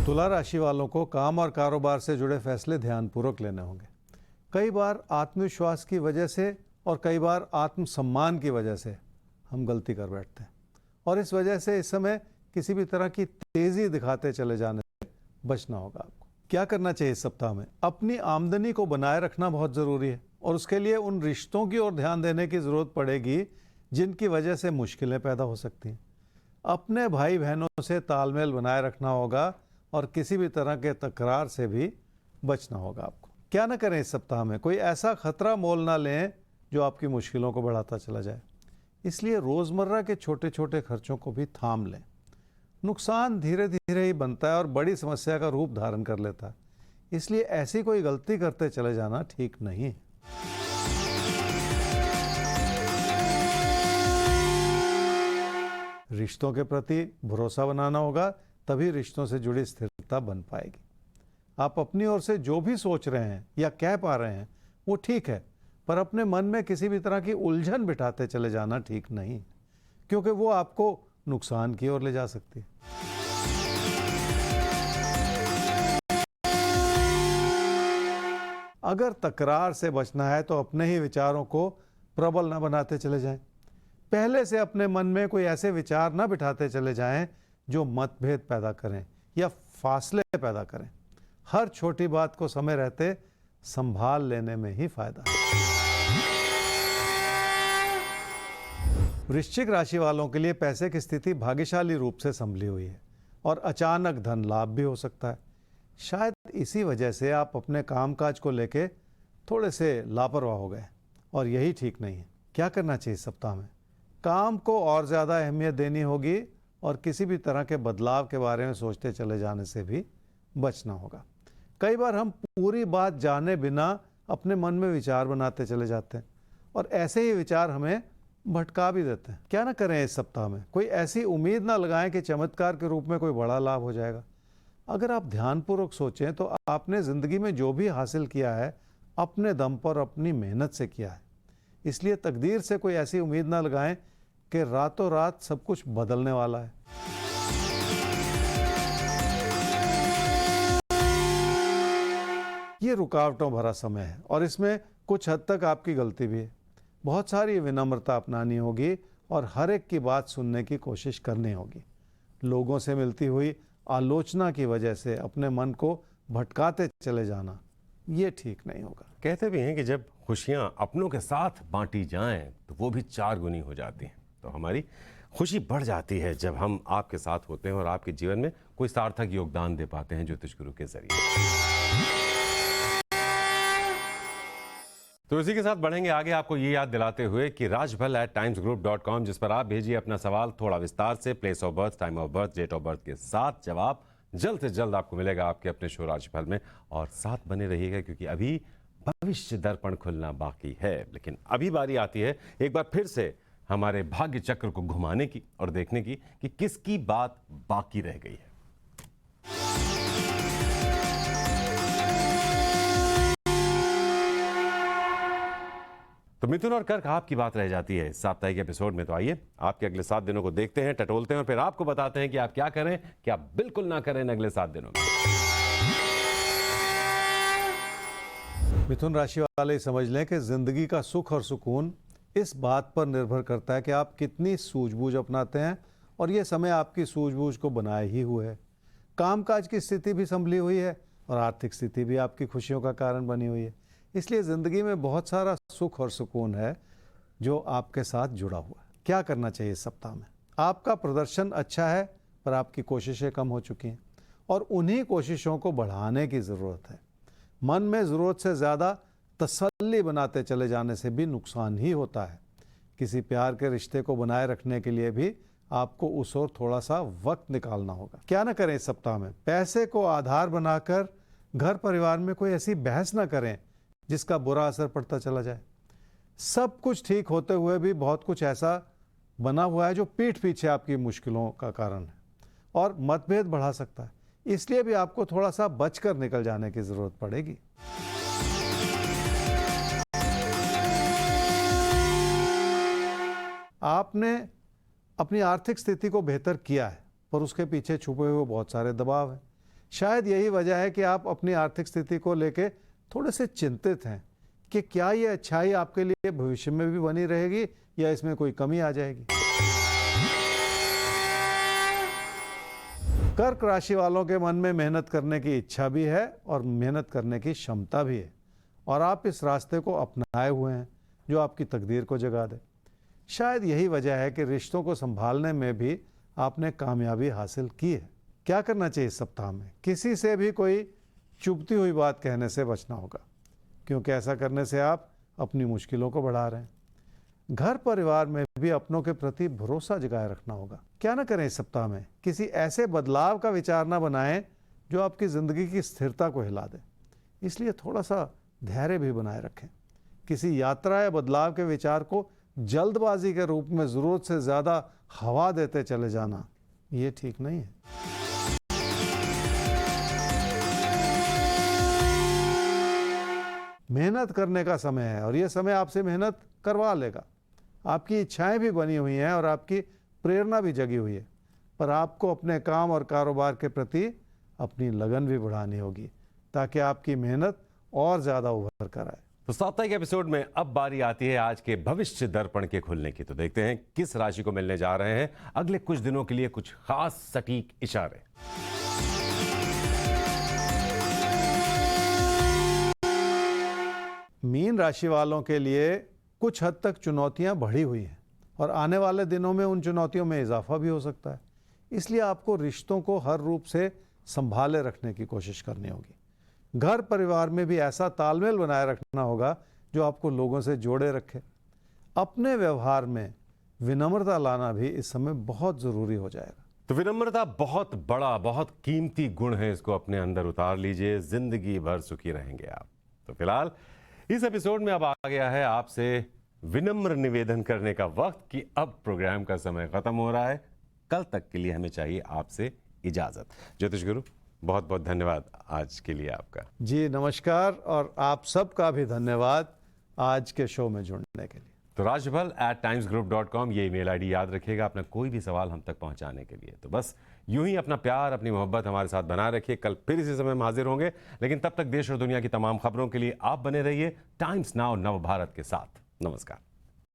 तुला राशि वालों को काम और कारोबार से जुड़े फैसले ध्यानपूर्वक लेने होंगे। कई बार आत्मविश्वास की वजह से और कई बार आत्मसम्मान की वजह से हम गलती कर बैठते हैं और इस वजह से इस समय किसी भी तरह की तेजी दिखाते चले जाने से बचना होगा। आपको क्या करना चाहिए इस सप्ताह में? अपनी आमदनी को बनाए रखना बहुत ज़रूरी है और उसके लिए उन रिश्तों की ओर ध्यान देने की ज़रूरत पड़ेगी जिनकी वजह से मुश्किलें पैदा हो सकती हैं। अपने भाई बहनों से तालमेल बनाए रखना होगा और किसी भी तरह के तकरार से भी बचना होगा। आपको क्या ना करें इस सप्ताह में? कोई ऐसा खतरा मोल ना लें जो आपकी मुश्किलों को बढ़ाता चला जाए। इसलिए रोज़मर्रा के छोटे छोटे खर्चों को भी थाम लें। नुकसान धीरे धीरे ही बनता है और बड़ी समस्या का रूप धारण कर लेता है, इसलिए ऐसी कोई गलती करते चले जाना ठीक नहीं है। रिश्तों के प्रति भरोसा बनाना होगा, तभी रिश्तों से जुड़ी स्थिरता बन पाएगी। आप अपनी ओर से जो भी सोच रहे हैं या कह पा रहे हैं वो ठीक है, पर अपने मन में किसी भी तरह की उलझन बिठाते चले जाना ठीक नहीं, क्योंकि वो आपको नुकसान की ओर ले जा सकती है। अगर तकरार से बचना है तो अपने ही विचारों को प्रबल न बनाते चले जाएं। पहले से अपने मन में कोई ऐसे विचार न बिठाते चले जाएं जो मतभेद पैदा करें या फासले पैदा करें। हर छोटी बात को समय रहते संभाल लेने में ही फायदा है। वृश्चिक राशि वालों के लिए पैसे की स्थिति भाग्यशाली रूप से संभली हुई है और अचानक धन लाभ भी हो सकता है। शायद इसी वजह से आप अपने कामकाज को लेके थोड़े से लापरवाह हो गए और यही ठीक नहीं है। क्या करना चाहिए इस सप्ताह में? काम को और ज़्यादा अहमियत देनी होगी और किसी भी तरह के बदलाव के बारे में सोचते चले जाने से भी बचना होगा। कई बार हम पूरी बात जाने बिना अपने मन में विचार बनाते चले जाते हैं और ऐसे ही विचार हमें भटका भी देते हैं। क्या ना करें इस सप्ताह में? कोई ऐसी उम्मीद ना लगाएं कि चमत्कार के रूप में कोई बड़ा लाभ हो जाएगा। अगर आप ध्यानपूर्वक सोचें तो आपने ज़िंदगी में जो भी हासिल किया है अपने दम पर अपनी मेहनत से किया है। इसलिए तकदीर से कोई ऐसी उम्मीद ना लगाएं कि रातों रात सब कुछ बदलने वाला है। ये रुकावटों भरा समय है और इसमें कुछ हद तक आपकी गलती भी है। बहुत सारी विनम्रता अपनानी होगी और हर एक की बात सुनने की कोशिश करनी होगी। लोगों से मिलती हुई आलोचना की वजह से अपने मन को भटकाते चले जाना ये ठीक नहीं होगा। कहते भी हैं कि जब खुशियां अपनों के साथ बांटी जाएं तो वो भी 4 गुनी हो जाती हैं। तो हमारी खुशी बढ़ जाती है जब हम आपके साथ होते हैं और आपके जीवन में कोई सार्थक योगदान दे पाते हैं ज्योतिष गुरु के जरिए। तो इसी के साथ बढ़ेंगे आगे, आपको ये याद दिलाते हुए कि rajbhal@timesgroup.com, जिस पर आप भेजिए अपना सवाल थोड़ा विस्तार से, place of birth, time of birth, date of birth के साथ। जवाब जल्द से जल्द आपको मिलेगा आपके अपने शो राजभल में। और साथ बने रहिएगा क्योंकि अभी भविष्य दर्पण खुलना बाकी है। लेकिन अभी बारी आती है एक बार फिर से हमारे भाग्य चक्र को घुमाने की और देखने की कि किसकी बात बाकी रह गई है। तो मिथुन और कर्क, आपकी बात रह जाती है इस साप्ताहिक एपिसोड में। तो आइए आपके अगले 7 दिनों को देखते हैं, टटोलते हैं और फिर आपको बताते हैं कि आप क्या करें, क्या बिल्कुल ना करें इन अगले 7 दिनों में। मिथुन राशि वाले समझ लें कि जिंदगी का सुख और सुकून इस बात पर निर्भर करता है कि आप कितनी सूझबूझ अपनाते हैं और ये समय आपकी सूझबूझ को बनाए ही हुए है। कामकाज की स्थिति भी संभली हुई है और आर्थिक स्थिति भी आपकी खुशियों का कारण बनी हुई है। इसलिए ज़िंदगी में बहुत सारा सुख और सुकून है जो आपके साथ जुड़ा हुआ है। क्या करना चाहिए इस सप्ताह में? आपका प्रदर्शन अच्छा है पर आपकी कोशिशें कम हो चुकी हैं और उन्हीं कोशिशों को बढ़ाने की ज़रूरत है। मन में ज़रूरत से ज़्यादा तसल्ली बनाते चले जाने से भी नुकसान ही होता है। किसी प्यार के रिश्ते को बनाए रखने के लिए भी आपको उस ओर थोड़ा सा वक्त निकालना होगा। क्या ना करें इस सप्ताह में? पैसे को आधार बनाकर घर परिवार में कोई ऐसी बहस ना करें जिसका बुरा असर पड़ता चला जाए। सब कुछ ठीक होते हुए भी बहुत कुछ ऐसा बना हुआ है जो पीठ पीछे आपकी मुश्किलों का कारण है और मतभेद बढ़ा सकता है। इसलिए भी आपको थोड़ा सा बचकर निकल जाने की जरूरत पड़ेगी। आपने अपनी आर्थिक स्थिति को बेहतर किया है पर उसके पीछे छुपे हुए बहुत सारे दबाव हैं। शायद यही वजह है कि आप अपनी आर्थिक स्थिति को लेकर थोड़े से चिंतित हैं कि क्या ये अच्छाई आपके लिए भविष्य में भी बनी रहेगी या इसमें कोई कमी आ जाएगी। कर्क राशि वालों के मन में मेहनत करने की इच्छा भी है और मेहनत करने की क्षमता भी है और आप इस रास्ते को अपनाए हुए हैं जो आपकी तकदीर को जगा दे। शायद यही वजह है कि रिश्तों को संभालने में भी आपने कामयाबी हासिल की है। क्या करना चाहिए इस सप्ताह में? किसी से भी कोई चुभती हुई बात कहने से बचना होगा, क्योंकि ऐसा करने से आप अपनी मुश्किलों को बढ़ा रहे हैं। घर परिवार में भी अपनों के प्रति भरोसा जगाए रखना होगा। क्या ना करें इस सप्ताह में? किसी ऐसे बदलाव का विचार ना बनाएं जो आपकी जिंदगी की स्थिरता को हिला दे, इसलिए थोड़ा सा धैर्य भी बनाए रखें। किसी यात्रा या बदलाव के विचार को जल्दबाजी के रूप में जरूरत से ज्यादा हवा देते चले जाना, ये ठीक नहीं है। मेहनत करने का समय है और यह समय आपसे मेहनत करवा लेगा। आपकी इच्छाएं भी बनी हुई हैं और आपकी प्रेरणा भी जगी हुई है, पर आपको अपने काम और कारोबार के प्रति अपनी लगन भी बढ़ानी होगी ताकि आपकी मेहनत और ज्यादा उभर कर आए। तो साप्ताहिक एपिसोड में अब बारी आती है आज के भविष्य दर्पण के खुलने की। तो देखते हैं किस राशि को मिलने जा रहे हैं अगले कुछ दिनों के लिए कुछ खास सटीक इशारे। मीन राशि वालों के लिए कुछ हद तक चुनौतियां बढ़ी हुई हैं और आने वाले दिनों में उन चुनौतियों में इजाफा भी हो सकता है। इसलिए आपको रिश्तों को हर रूप से संभाले रखने की कोशिश करनी होगी। घर परिवार में भी ऐसा तालमेल बनाए रखना होगा जो आपको लोगों से जोड़े रखे। अपने व्यवहार में विनम्रता लाना भी इस समय बहुत जरूरी हो जाएगा। तो विनम्रता बहुत बड़ा, बहुत कीमती गुण है, इसको अपने अंदर उतार लीजिए, जिंदगी भर सुखी रहेंगे आप। तो फिलहाल इस एपिसोड में अब आ गया है आपसे विनम्र निवेदन करने का वक्त कि अब प्रोग्राम का समय खत्म हो रहा है। कल तक के लिए हमें चाहिए आपसे इजाजत। ज्योतिष गुरु, बहुत बहुत धन्यवाद आज के लिए आपका। जी नमस्कार, और आप सबका भी धन्यवाद आज के शो में जुड़ने के लिए। तो rajbhal@timesgroup.com ये ईमेल आईडी याद रखिएगा अपना कोई भी सवाल हम तक पहुंचाने के लिए। तो बस यूं ही अपना प्यार, अपनी मोहब्बत हमारे साथ बनाए रखिए। कल फिर इसी समय में हाजिर होंगे, लेकिन तब तक देश और दुनिया की तमाम खबरों के लिए आप बने रहिए टाइम्स नाउ नव भारत के साथ। नमस्कार।